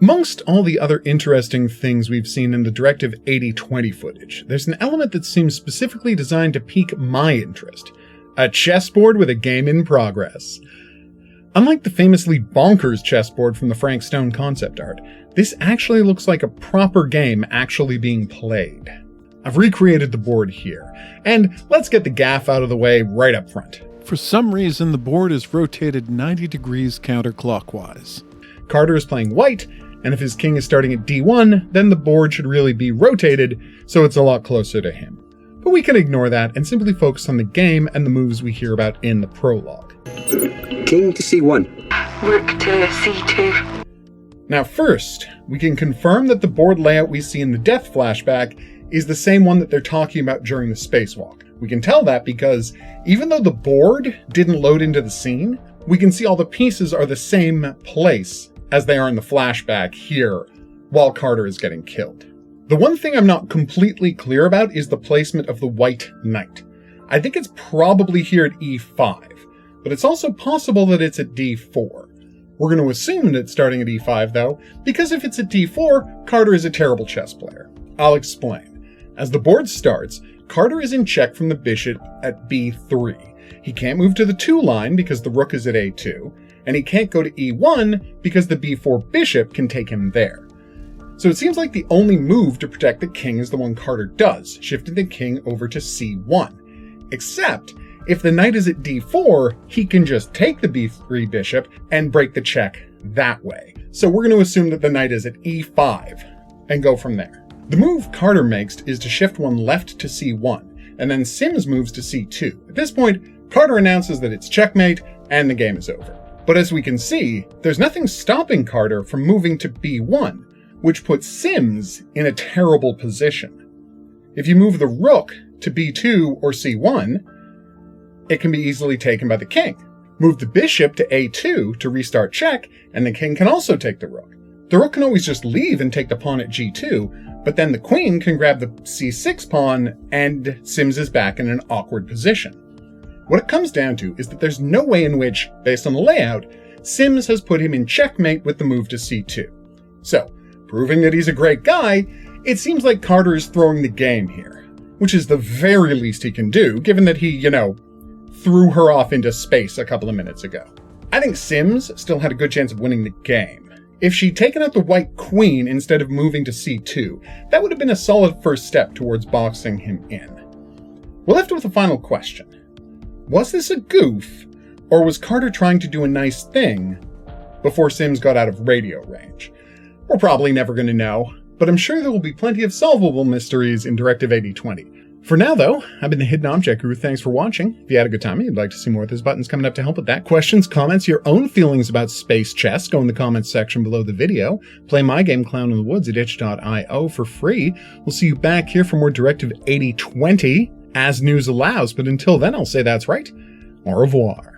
Amongst all the other interesting things we've seen in the Directive 8020 footage, there's an element that seems specifically designed to pique my interest. A chessboard with a game in progress. Unlike the famously bonkers chessboard from the Frank Stone concept art, this actually looks like a proper game actually being played. I've recreated the board here, and let's get the gaff out of the way right up front. For some reason, the board is rotated 90 degrees counterclockwise. Carter is playing white, and if his king is starting at d1, then the board should really be rotated, so it's a lot closer to him. But we can ignore that and simply focus on the game and the moves we hear about in the prologue. King to c1. Rook to c2. Now first, we can confirm that the board layout we see in the death flashback is the same one that they're talking about during the spacewalk. We can tell that because even though the board didn't load into the scene, we can see all the pieces are the same place as they are in the flashback here while Carter is getting killed. The one thing I'm not completely clear about is the placement of the white knight. I think it's probably here at e5, but it's also possible that it's at d4. We're going to assume that it's starting at e5 though, because if it's at d4, Carter is a terrible chess player. I'll explain. As the board starts, Carter is in check from the bishop at b3. He can't move to the 2 line because the rook is at a2, and he can't go to e1 because the b4 bishop can take him there. So it seems like the only move to protect the king is the one Carter does, shifting the king over to c1. Except, if the knight is at d4, he can just take the b3 bishop and break the check that way. So we're going to assume that the knight is at e5 and go from there. The move Carter makes is to shift one left to c1, and then Sims moves to c2. At this point, Carter announces that it's checkmate and the game is over. But as we can see, there's nothing stopping Carter from moving to b1, which puts Sims in a terrible position. If you move the rook to b2 or c1, it can be easily taken by the king. Move the bishop to a2 to restart check, and the king can also take the rook. The rook can always just leave and take the pawn at g2, but then the queen can grab the c6 pawn, and Sims is back in an awkward position. What it comes down to is that there's no way in which, based on the layout, Sims has put him in checkmate with the move to c2. So, proving that he's a great guy, it seems like Carter is throwing the game here, which is the very least he can do, given that he, threw her off into space a couple of minutes ago. I think Sims still had a good chance of winning the game. If she'd taken out the white queen instead of moving to c2, that would have been a solid first step towards boxing him in. We're left with a final question. Was this a goof, or was Carter trying to do a nice thing before Sims got out of radio range? We're probably never going to know, but I'm sure there will be plenty of solvable mysteries in Directive 8020. For now, though, I've been the Hidden Object Guru. Thanks for watching. If you had a good time and you'd like to see more, there's buttons coming up to help with that. Questions, comments, your own feelings about space chess, go in the comments section below the video. Play my game, Clown in the Woods, at itch.io for free. We'll see you back here for more Directive 8020 as news allows, but until then, I'll say that's right. Au revoir.